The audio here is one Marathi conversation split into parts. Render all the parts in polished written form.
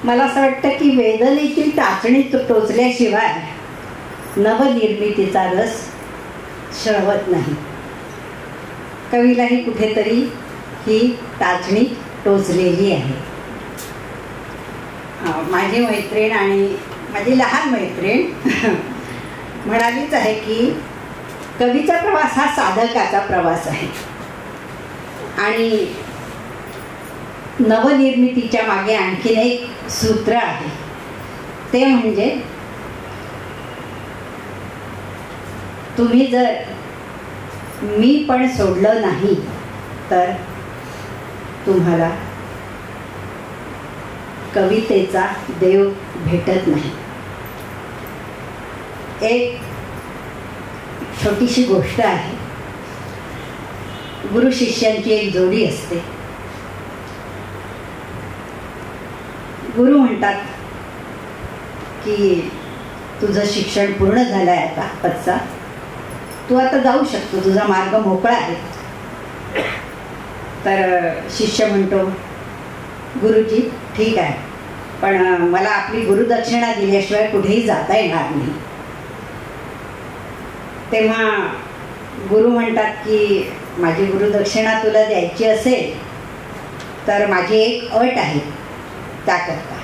मला असं वाटतं की वेदनेची टाचणी टोचल्याशिवाय नवनिर्मितीचा रस श्रवत नाही. कवीलाही कुठेतरी ही टाचणी टोचलेली आहे. माझी मैत्रीण आणि माझी लहान मैत्रीण म्हणालीच आहे की कवीचा प्रवास हा साधकाचा प्रवास आहे आणि नवनिर्मितीच्या मागे आणखीन एक सूत्र आहे. ते म्हणजे तुम्ही जर मी पण सोडलं नाही तर तुम्हाला कवितेचा देव भेटत नाही. एक छोटीशी गोष्ट आहे. गुरु शिष्यांची एक जोडी असते. गुरु म्हणतात की तुझं शिक्षण पूर्ण झालं आहे आता पत्सा, तू आता जाऊ शकतो, तुझा मार्ग मोकळा आहे. तर शिष्य म्हणतो गुरुजी ठीक आहे, पण मला आपली गुरुदक्षिणा दिल्याशिवाय कुठेही जाता येणार नाही. तेव्हा गुरु म्हणतात की माझी गुरुदक्षिणा तुला द्यायची असेल तर माझी एक अट आहे त्याकरता.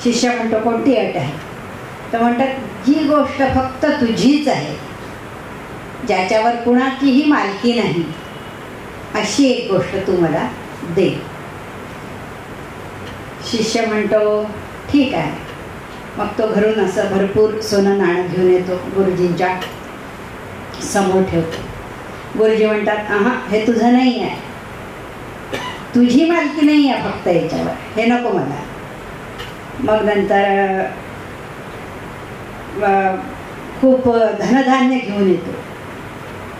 शिष्य म्हणतो कोणती अट आहे? तर म्हणतात जी गोष्ट फक्त तुझीच आहे, ज्याच्यावर कुणाचीही मालकी नाही, अशी एक गोष्ट तू मला दे. शिष्य म्हणतो ठीक आहे. मग तो घरून असं भरपूर सोनं नाणं घेऊन येतो, गुरुजींच्या समोर ठेवतो. गुरुजी म्हणतात आहा हे तुझं नाही आहे, तुझी मालकी नाही आहे फक्त याच्यावर, हे नको मला. मग नंतर खूप धनधान्य घेऊन येतो.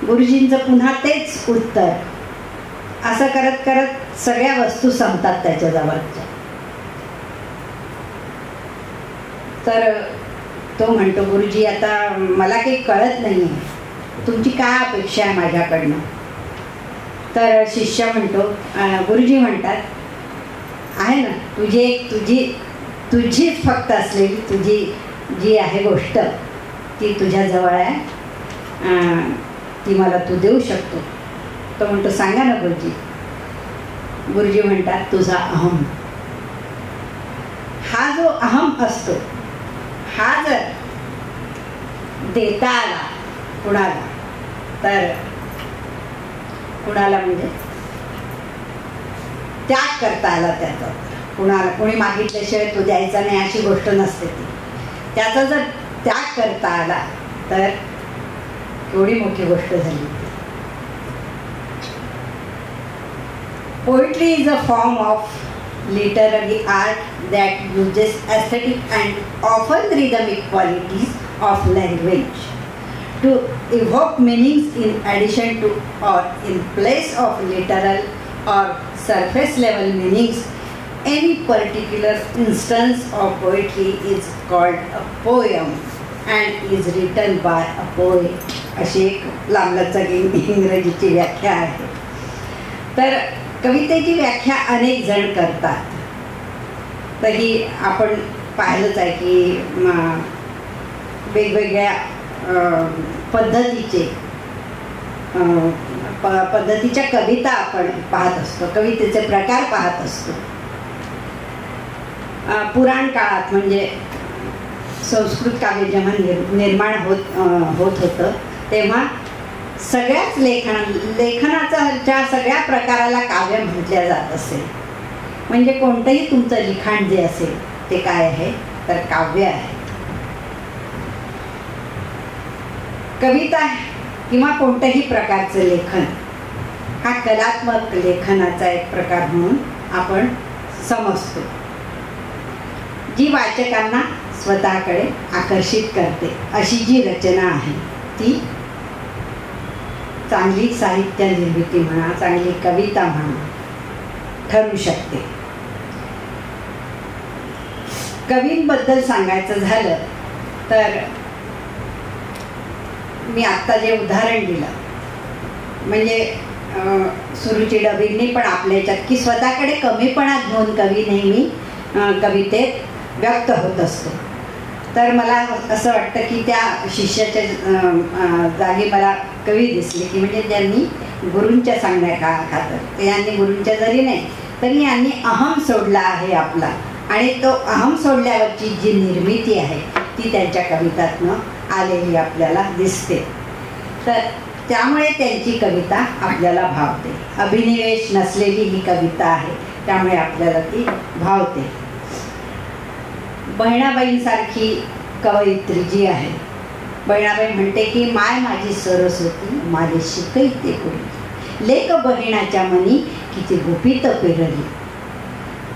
गुरुजींचं पुन्हा तेच उत्तर. असं करत करत सगळ्या वस्तू संपतात त्याच्याजवळच्या. तर तो म्हणतो गुरुजी आता मला काही कळत नाही आहे, तुमची काय अपेक्षा आहे माझ्याकडनं? तर शिष्य म्हणतो गुरुजी म्हणतात आहे ना तुझी एक तुझीच फक्त असलेली तुझी जी आहे गोष्ट ती तुझ्याजवळ आहे, ती मला तू देऊ शकतो. तो म्हणतो सांगा ना गुरुजी. गुरुजी म्हणतात तुझा अहम. हा जो अहम असतो हा जर देता आला कुणाला, तर कुणाला म्हणजे त्याग करता आला त्याचा, कुणाला कोणी मागितल्याशिवाय तो द्यायचा नाही अशी गोष्ट नसते ती. त्याचा जर त्याग करता आला तर एवढी मोठी गोष्ट झाली. Poetry is a form of literary art that uses aesthetic and often rhythmic qualities of language to evoke meanings in addition to or in place of literal or surface level meanings. Any particular instance of poetry is called a poem and is written by a poet. अशी एक लांबलचक इंग्रजीची व्याख्या आहे. तर कवितेची व्याख्या अनेक जण करतात. तरी आपण पाहिलंच आहे की वेगवेगळ्या पद्धतीच्या कविता आपण पाहत असतो, कवितेचे प्रकार पाहत असतो. पुराण काळात म्हणजे संस्कृत काव्य जेव्हा निर्माण होत होतं तेव्हा सगळ्याच लेखनाच्या सगळ्या प्रकाराला काव्य म्हटल्या जात असेल. म्हणजे कोणतंही तुमचं लिखाण जे असेल ते काय आहे तर काव्य आहे. कविता किंवा कोणत्याही प्रकारचं लेखन हा कलात्मक लेखनाचा एक प्रकार म्हणून आपण समजतो, जी वाचकांना स्वतःकडे आकर्षित करते अशी जी रचना आहे ती चांगली साहित्य निर्मिती म्हणा, चांगली कविता म्हणा ठरू शकते. कवींबद्दल सांगायचं झालं तर मी आत्ता जे उदाहरण दिलं म्हणजे सुरुची डबींनी पण आपल्या याच्यात की स्वतःकडे कमीपणा घेऊन कवी नेहमी कवितेत व्यक्त होत असतो. तर मला असं वाटतं की त्या शिष्याच्या जागी मला कवी दिसले की म्हणजे ज्यांनी गुरूंच्या सांगण्या खातर, यांनी गुरूंच्या जरी नाही तरी यांनी अहम सोडला आहे आपला, आणि तो अहम सोडल्यावरची जी निर्मिती आहे ती त्यांच्या कवितातनं आलेली आपल्याला दिसते. तर त्यामुळे त्यांची कविता आपल्याला भावते. अभिनिवेश नसलेली ही कविता आहे, त्यामुळे आपल्याला ती भावते. बहिणाबाईंसारखी कवयित्री जी आहे, बहिणाबाई म्हणते की माय माझी सरस्वती माझे शिकैते कोणी, लेक बहिणाच्या मनी किती गुपित पेरली.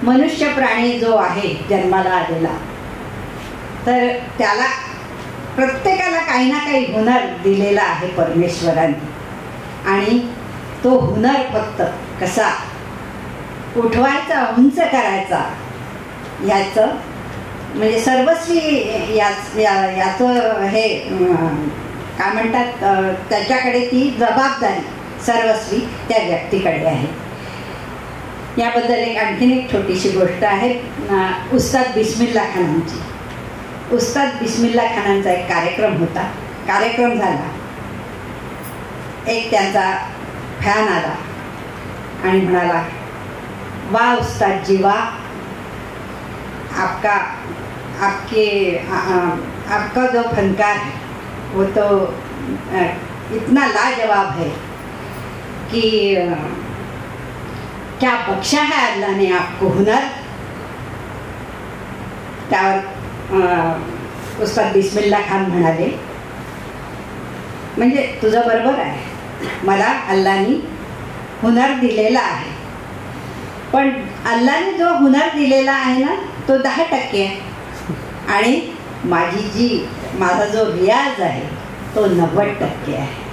मनुष्य प्राणी जो आहे जन्माला आलेला, तर त्याला प्रत्येकाला काही ना काही हुनर दिलेला आहे परमेश्वराने, आणि तो हुनर फक्त कसा उठवायचा, उंच करायचा, याचं म्हणजे सर्वस्वी याचं हे काय म्हणतात, त्याच्याकडे ती जबाबदारी सर्वस्वी त्या व्यक्तीकडे आहे. याबद्दल आणखीन एक छोटीशी गोष्ट आहे. उस्ताद बिस्मिल्ला खानांची. उस्ताद बिस्मिल्ला खानांचा एक कार्यक्रम होता. कार्यक्रम झाला, एक त्यांचा फॅन आला आणि म्हणाला, वाह उस्ताद जी वाह, आपका जो फनकार है वो तो इतना लाजवाब है कि क्या बख्शा है अल्लाह ने आपको हुनर. त्यावर उस्ताद बिस्मिल्ला खान म्हणाले, म्हणजे तुझं बरोबर आहे, मला अल्लानी हुनर दिलेला आहे, पण अल्लाने जो हुनर दिलेला आहे ना तो 10% आहे, आणि माझा जो रियाज आहे तो 90% आहे.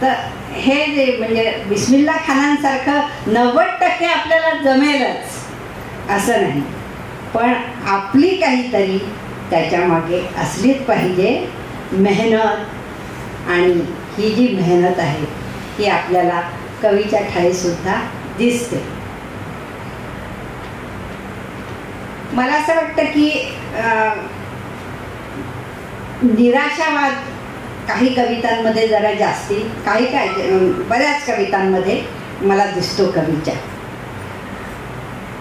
तर हे जे म्हणजे बिस्मिल्ला खानांसारखं 90% आपल्याला जमेलच असं नाही, पण आपली काहीतरी त्याच्यामागे असलीच पाहिजे मेहनत. आणि ही जी मेहनत आहे ही आपल्याला कवीच्या ठायीसुद्धा दिसते. मला असं वाटतं की निराशावाद काही कवितांमध्ये जरा जास्ती, बऱ्याच कवितांमध्ये मला दिसतो कवीच्या.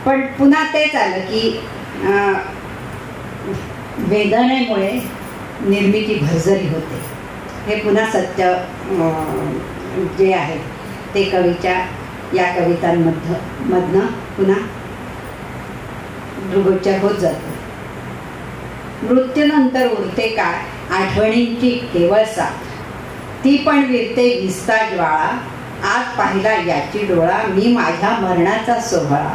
पण पुन्हा तेच आलं की वेदनेमुळे निर्मिती भरजरी होते. हे पुन्हा सत्य जे आहे ते कवीच्या या कवितांमधनं पुन्हा दृढोच्चार होत जातो. मृत्यूनंतर उरते काय आठवणींची केवळ साथ, ती पण विरते विस्ता ज्वाळा, आज पाहिला याची डोळा मी माझ्या मरणाचा सोहळा.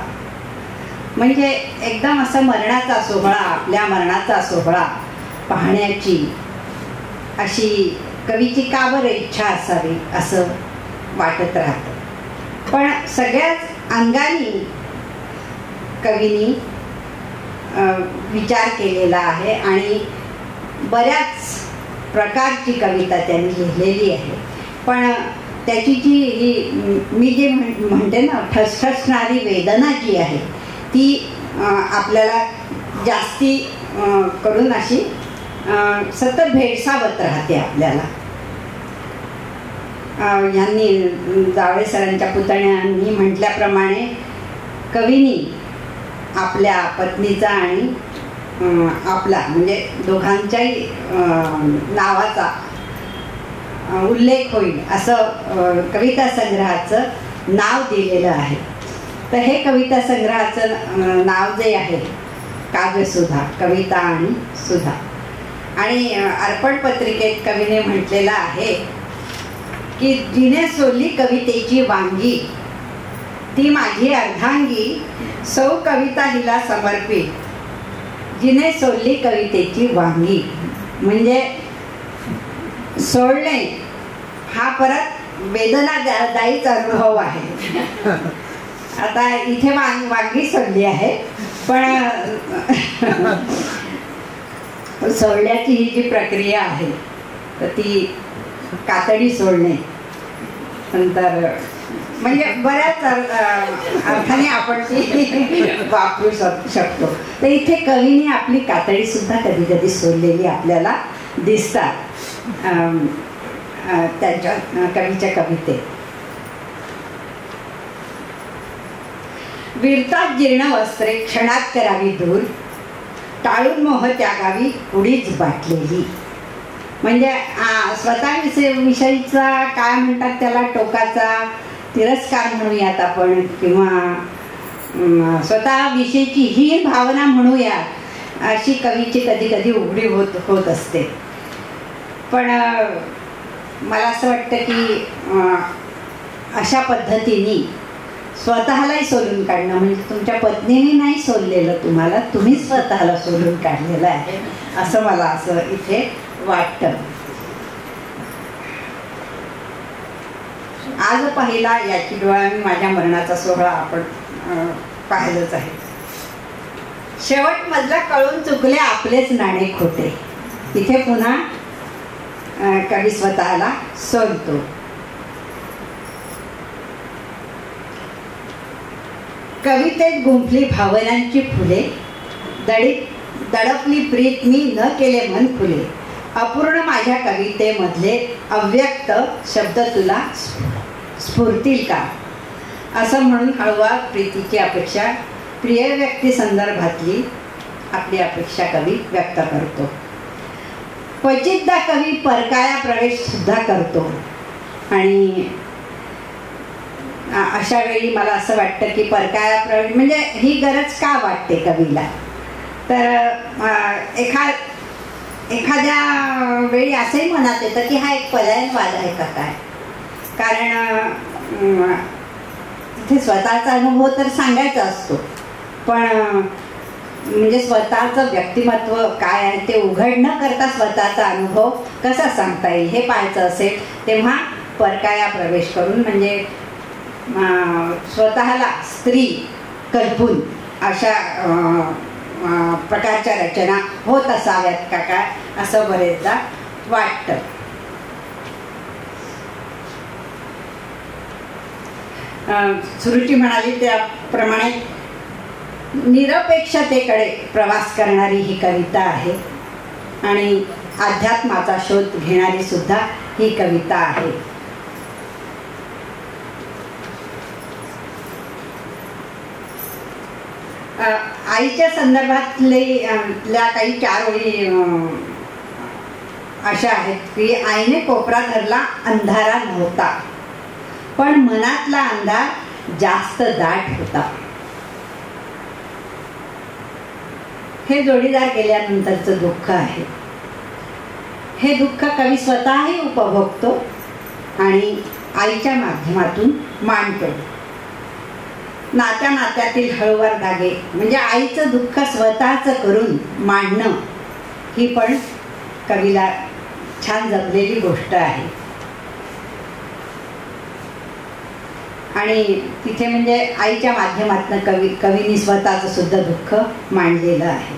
म्हणजे एकदम असं मरणाचा सोहळा, आपल्या मरणाचा सोहळा पाहण्याची अशी कवीची का बरं इच्छा असावी असं वाटत राहतं. पण सगळ्याच अंगानी कवीनी विचार केलेला आहे आणि बऱ्याच प्रकारची कविता त्यांनी लिहिलेली आहे. पण त्याची जी ही मी जे म्हणते ना ठसठसणारी वेदना जी आहे ती आपल्याला जास्ती करून अशी सतत भेडसावत राहते आपल्याला. यांनी जावळे सरांच्या पुतण्यांनी म्हटल्याप्रमाणे कवीनी आपल्या पत्नीचा आणि आपला म्हणजे दोघांच्याही नावाचा उल्लेख होईल असं कविता संग्रहाचं नाव दिलेलं आहे. तर हे कविता संग्रहाचं नाव जे आहे काव्यसुधा, कविता आणि सुधा. आणि अर्पण पत्रिकेत कवीने म्हटलेलं आहे की जिने सोडली कवितेची वांगी, ती माझी अर्धांगी, सौ कविता हिला समर्पित. जिने सोडली कवितेची वांगी म्हणजे सोडणे हा परत वेदनादायीचा अनुभव आहे. आता इथे वांगी सोडली आहे, पण सोडण्याची ही जी प्रक्रिया आहे तर ती कातडी सोडणे नंतर म्हणजे बऱ्याच अर्थाने आपण ती वापरू शकतो. तर इथे कवीने आपली कातडी सुद्धा कधी कधी सोडलेली आपल्याला दिसतात त्यांच्या कवीच्या कवितेत. विरतात जीर्ण वस्त्रे क्षणात करावी दूर, टाळून मोह त्यागावी उडीच बाटलेली. म्हणजे स्वतःविषयीचा काय म्हणतात त्याला टोकाचा तिरस्कार म्हणूयात आपण, किंवा स्वतःविषयीची ही भावना म्हणूया, अशी कवीची कधी कधी उघडी होत असते. पण मला असं वाटतं की अशा पद्धतीने स्वतःलाही सोलून काढणं, म्हणजे तुमच्या पत्नीने नाही सोललेलं तुम्हाला, तुम्ही स्वतःला सोलून काढलेलं आहे, असं मला असं इथे वाटतं. आज पाहिला याची डोळ्यांनी माझ्या मरणाचा सोहळा आपण पाहिलंच आहे. शेवट मधला कळून चुकले आपलेच नाणे खोटे. इथे पुन्हा कवी स्वतःला सोलतो. कवितेत गुंफली भावनांची फुले, दडपली प्रीत मी न केले मन खुले. अपूर्ण माझ्या कवितेमधले अव्यक्त शब्द तुला स्फुरतील का, असं म्हणून हळूवार प्रीतीची अपेक्षा, प्रिय व्यक्ती संदर्भातली आपली अपेक्षा कवी व्यक्त करतो. क्वचितदा कवी परकाया प्रवेश सुद्धा करतो. आणि अशा वेळी मला असं वाटतं की परकाया प्रवेश म्हणजे ही गरज का वाटते कवीला, तर एखाद्या वेळी असंही मनात येतं की हा एक पलायनवाद आहे का काय. कारण इथे स्वतःचा अनुभव तर सांगायचा असतो, पण म्हणजे स्वतःचं व्यक्तिमत्व काय आहे ते उघड न करता स्वतःचा अनुभव कसा सांगता येईल हे पाहायचं असेल, तेव्हा परकाया प्रवेश करून म्हणजे स्वतःला स्त्री कल्पून अशा प्रकारच्या रचना होत असाव्यात का काय, असं बरेचदा वाटतं. सुरुची म्हणाली त्याप्रमाणे निरपेक्षतेकडे प्रवास करणारी ही कविता आहे आणि अध्यात्माचा शोध घेणारी सुद्धा ही कविता आहे. आईच्या संदर्भातल्या काही 4 ओळी अशा आहेत की आईने कोपरा धरला अंधारा नव्हता, पण मनातला अंधार जास्त दाट होता. हे जोडीदार गेल्यानंतरचं दुःख आहे. हे दुःख कवी स्वतःही उपभोगतो आणि आईच्या माध्यमातून मांडतो. नात्यातील हळूवार धागे म्हणजे आईचं दुःख स्वतःच करून मांडणं ही पण कवीला छान जमलेली गोष्ट आहे. आणि तिथे म्हणजे आईच्या माध्यमातून कवीने स्वतःचं सुद्धा दुःख मांडलेलं आहे.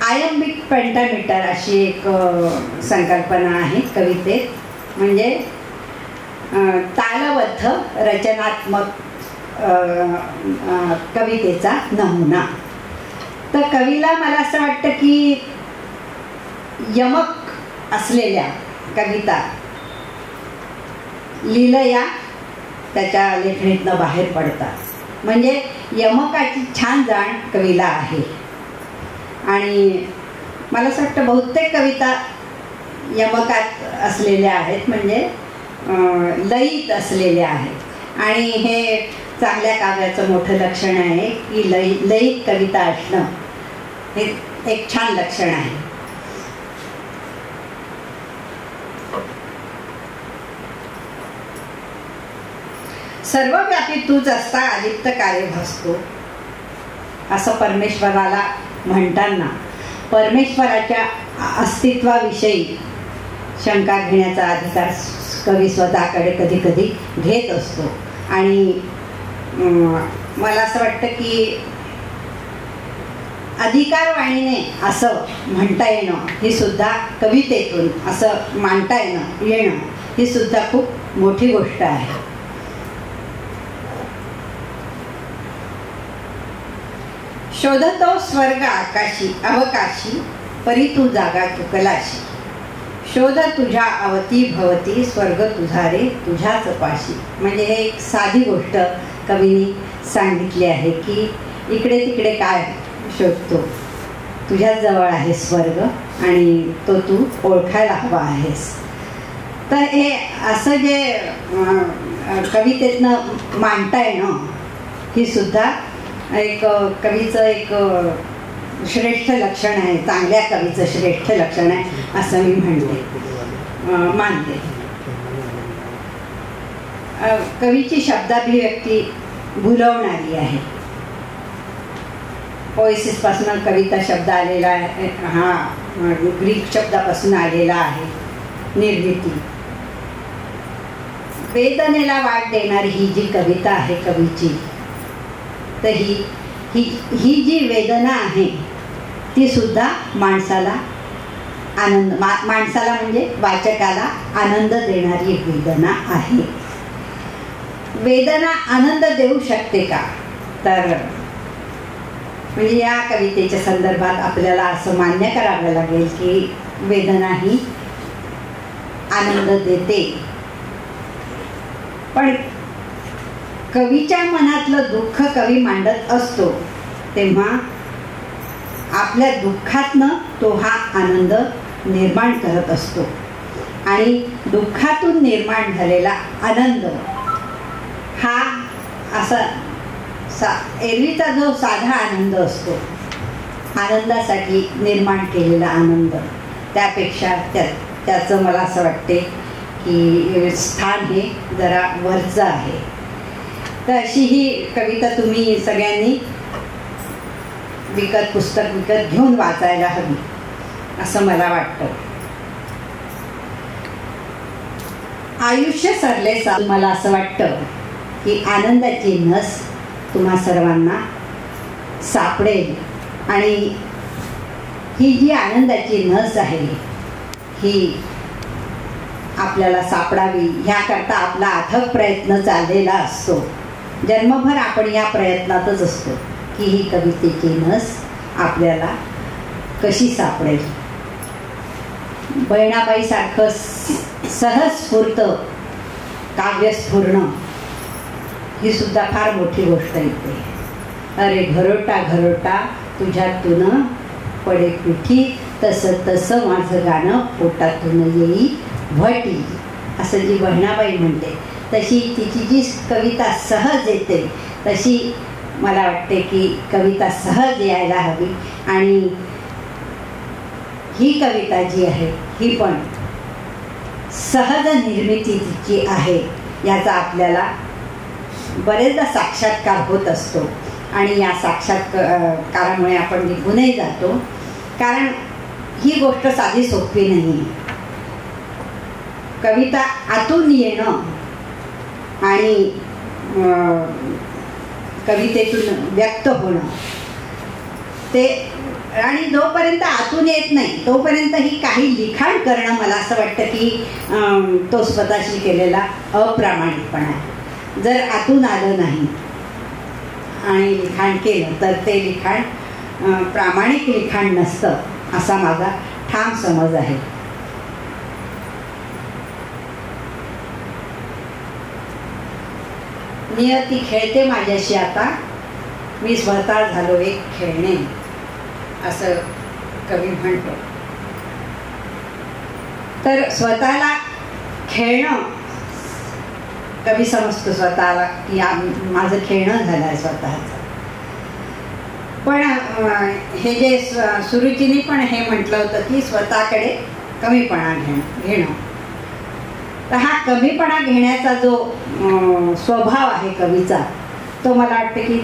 आयम्बिक पेंटामीटर अशी एक संकल्पना आहे कवितेत, म्हणजे तालबद्ध रचनात्मक कवितेचा नमुना. तर कवीला मला असं वाटतं की यमक असलेल्या कविता लीलया त्याच्या लेखणीतनं बाहेर पडतात. म्हणजे यमकाची छान जाण कवीला आहे. आणि मला असं वाटतं बहुतेक कविता यमकात असलेल्या आहेत, म्हणजे लयीत असलेल्या आहेत. आणि हे चांगल्या काव्याचं मोठं लक्षण आहे की लयीत कविता असणं हे एक छान लक्षण आहे. सर्वव्यापी तूच असता अलिप्त कार्य भासतो, असं परमेश्वराला म्हणताना परमेश्वराच्या अस्तित्वाविषयी शंका घेण्याचा अधिकार कवी स्वतःकडे कधी कधी घेत असतो. आणि मला असं वाटतं की अधिकारवाणीने असं म्हणता येणं ही सुद्धा कवितेतून असं मांडता येणं ही सुद्धा खूप मोठी गोष्ट आहे. शोधतो स्वर्ग आकाशी अवकाशी परी तू जागा चुकलाशी. शोध तुझ्या अवती भवती स्वर्ग तुझा रे तुझ्याच पाशी. म्हणजे हे एक साधी गोष्ट कवीनी सांगितली आहे की इकडे तिकडे काय शोधतो, तुझ्याच जवळ आहे स्वर्ग आणि तो तू ओळखायला हवा आहेस. तर हे असं जे कवितेतनं मांडता येणं ही सुद्धा एक कवीचं एक श्रेष्ठ लक्षण आहे, चांगल्या कवीचं श्रेष्ठ लक्षण आहे असं मी मानते. कवीची शब्दाभिव्यक्ती भुलवणारी आहे. पोएसिस पासून कविता शब्द आलेला आहे, हा ग्रीक शब्दापासून आलेला आहे. निर्मिती वेदनेला वाट देणारी ही जी कविता आहे कवीची, तर ही जी वेदना आहे ती सुद्धा माणसाला आनंद माणसाला म्हणजे वाचकाला आनंद देणारी एक वेदना आहे. वेदना आनंद देऊ शकते का, तर म्हणजे या कवितेच्या संदर्भात आपल्याला असं मान्य करावं लागेल की वेदना ही आनंद देते. पण कवीच्या मनातलं दुःख कवी मांडत असतो तेव्हा आपल्या दुःखातनं तो हा आनंद निर्माण करत असतो. आणि दुःखातून निर्माण झालेला आनंद हा असा एरवीचा जो साधा आनंद असतो, आनंदासाठी निर्माण केलेला आनंद, त्यापेक्षा त्याचं मला असं वाटते की स्थान हे जरा वरचं आहे. तर अशी ही कविता तुम्ही सगळ्यांनी पुस्तक विकत घेऊन वाचायला हवी असं मला वाटतं. आयुष्य सरले मला असं वाटतं की आनंदाची नस तुम्हा सर्वांना सापडेल. आणि ही जी आनंदाची नस आहे ही आपल्याला सापडावी ह्याकरता आपला अथक प्रयत्न चाललेला असतो. जन्मभर आपण या प्रयत्नातच असतो की ही कवितेची नस आपल्याला कशी सापडेल. बहिणाबाई सारखं सहज स्फूर्त काव्य स्फुरणं ही सुद्धा फार मोठी गोष्ट येते. अरे घरोटा घरोटा तुझ्यातून पडे पिठी तसं तसं माझं गाणं पोटातून येई भटी, असं जी बहिणाबाई म्हणते तशी तिची जी कविता सहज येते तशी मला वाटते की कविता सहज यायला हवी. आणि ही कविता जी आहे ही पण सहज निर्मिती तिची आहे याचा आपल्याला बरेचदा साक्षात्कार होत असतो. आणि या साक्षात्कारामुळे आपण निघूनही जातो, कारण ही गोष्ट साधी सोपी नाही. कविता आतून येणं आणि कवितेतून व्यक्त होणं ते, आणि जोपर्यंत आतून येत नाही तोपर्यंत ही काही लिखाण करणं मला असं वाटतं की तो स्वतःशी केलेला अप्रामाणिकपणा आहे. जर आतून आलं नाही आणि लिखाण केलं तर ते लिखाण प्रामाणिक लिखाण नसतं असा माझा ठाम समज आहे. नियती खेळते माझ्याशी आता, मी स्वतः झालो एक खेळणे, असं कवी म्हणतो. तर स्वतःला खेळणं कवी समजतो स्वतःला की माझं खेळणं झालं आहे स्वतःचं. पण हे जे सुरुचीने पण हे म्हटलं होतं की स्वतःकडे कमीपणा घेणं, तर हा कमीपणा घेण्याचा जो स्वभाव आहे कवीचा, तो मला वाटतं की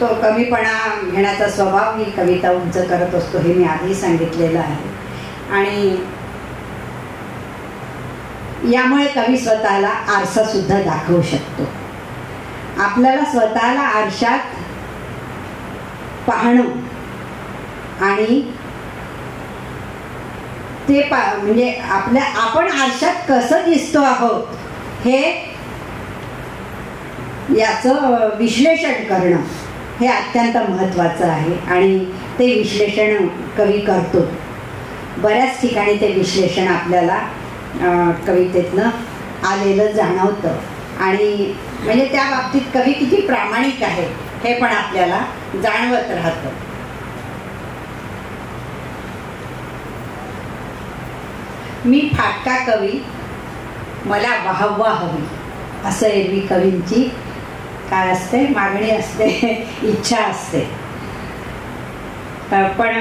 तो कमीपणा घेण्याचा स्वभाव ही कविता उंच करत असतो, हे मी आधी सांगितलेलं आहे. आणि यामुळे कवी स्वतःला आरसा सुद्धा दाखवू शकतो. आपल्याला स्वतःला आरशात पाहणं आणि ते म्हणजे आपण आरशात कसं दिसतो आहोत हे याचं विश्लेषण करणं हे अत्यंत महत्त्वाचं आहे आणि ते विश्लेषण कवी करतो. बऱ्याच ठिकाणी ते विश्लेषण आपल्याला कवितेतनं आलेलं जाणवतं आणि म्हणजे त्या बाबतीत कवी किती प्रामाणिक आहे हे पण आपल्याला जाणवत राहतं. मी फाटका कवी, मला वाहवा हवी, असं एरवी कवींची काय असते, मागणी असते, इच्छा असते. पण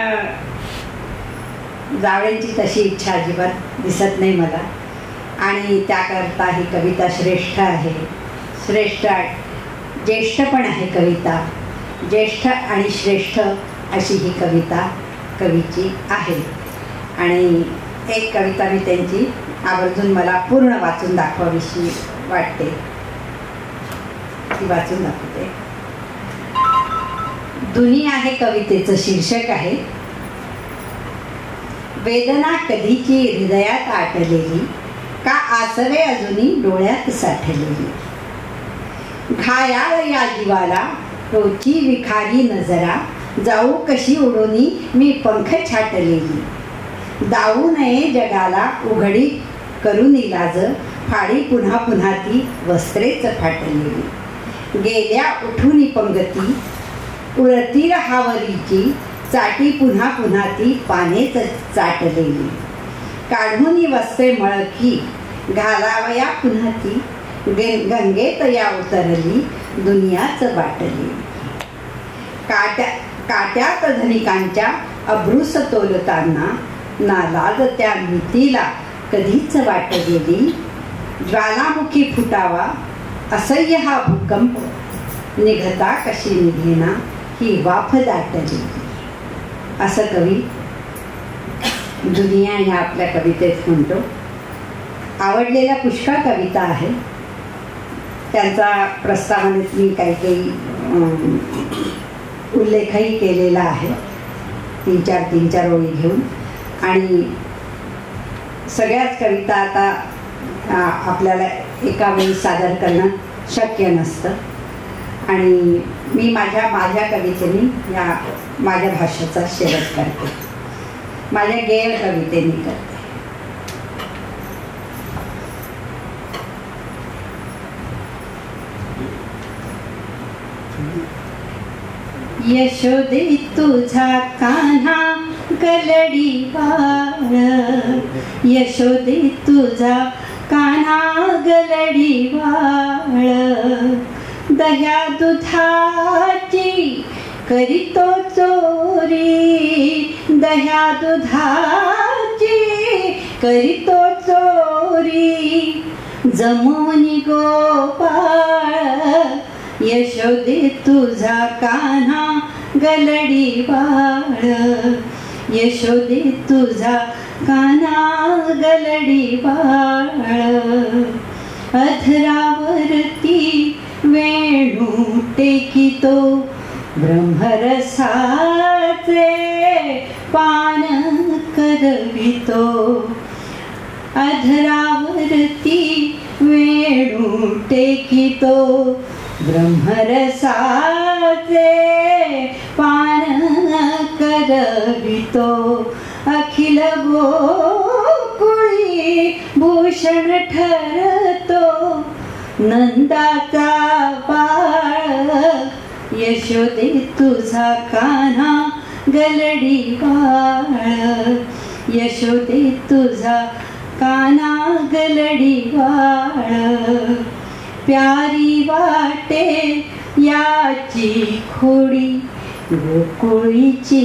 जावळेंची तशी इच्छा अजिबात दिसत नाही मला आणि त्याकरता ही कविता श्रेष्ठ आहे. श्रेष्ठ ज्येष्ठ पण आहे कविता, ज्येष्ठ आणि श्रेष्ठ अशी ही कविता कवीची आहे. आणि एक कविता मी त्यांची आवर्जून मला पूर्ण वाचून दाखवावीशी वाटते, ती वाचून दाखवते. दुनिया हे कवितेचं शीर्षक आहे. वेदना कधीची हृदयात आटलेली, का आसवे अजूनी डोळ्यात साठलेली. घायाळ या जीवाला रोची विखारी नजरा, जाऊ कशी उडोनी मी पंख छाटलेली. दावू नये जगाला उघडी करून इलाज, फाडी पुन्हा पुन्हा ती वस्त्रेच फाटलेली. गेल्या उठून पंगती उरतील हावरीची, चाटी पुन्हा पुन्हा ती पानेच चाटलेली. काढून वस्त्रे मळकी घालावया पुन्हा ती, गंगेत या उतरली दुनियाच वाटली. काट्यात धनिकांच्या अभ्रूस तोलताना, नालाज त्या नीतीला कधीच वाट गेली. ज्वालामुखी फुटावा असह्य हा भूकंप, निघता कशी निघेना ही वाफ दाटली. असं कवी दुनिया ह्या आपल्या कवितेत म्हणतो. आवडलेल्या पुष्कळ कविता आहे, त्यांचा प्रस्तावनेत मी काही काही उल्लेखही केलेला आहे, तीन चार ओळी घेऊन. आणि सगळ्याच कविता आता आपल्याला एका वेळी सादर करणं शक्य नसतं आणि मी माझ्या कवितेने या माझ्या भाषेचा शेवट करते, माझ्या गेय कवितेने करते. यशोदे तुझा कान्हा गलडी बाळ, यशोदे तुझा कान्हा गलडी बाळ. दह्या दुधाची करीतो चोरी, दह्या दुधाची करीतो चोरी. जमवनी गोपाळ, यशोदे तुझा कान्हा गलडी बाळ, यशोदे तुझा कान्हा गलडी बाळ. अधरावरती वेणू टेकितो, ब्रह्मरसाचे पान करवितो. अधरावरती वेणू टेकितो, ब्रह्मरसाचे पान करवितो. अखिल गोकुळी भूषण ठरतो, नंदाचा बाळ. यशोदे तुझा कान्हा गलडी बाळ, यशोदे तुझा कान्हा गलडी बाळ. प्यारी वाटे याची खोडी, गोकुळीची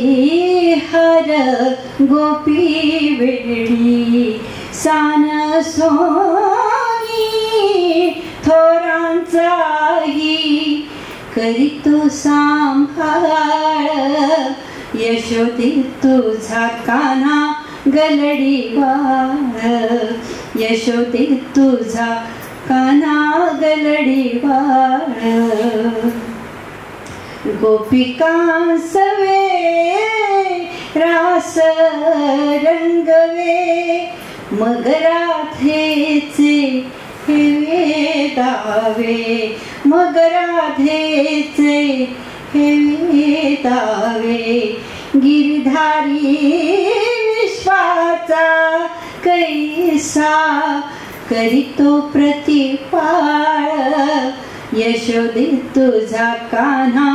हर गोपी वेडी. सान सोनी थोरांचाही करीतो सांभाळ. यशोदे तुझा कान्हा गलडी बाळ, यशोदे तुझा कान्हा गलडी बाळ. गोपिका सवे रास रंगवे मग राधेचे हेवे दावे मग राधेचे हेवे दावे गिरधारी विश्वाचा कैसा करीतो प्रतिपाळ यशोदे तुझा कान्हा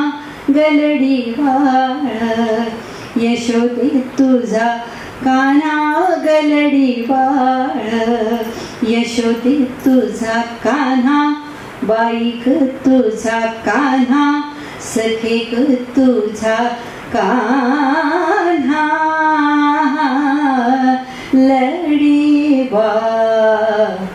गलडी बाळ यशोदे तुझा कान्हा गलडी बाळ यशोदे तुझा कान्हा बाईक तुझा कान्हा सखे ग तुझा कान्हा लडी बाळ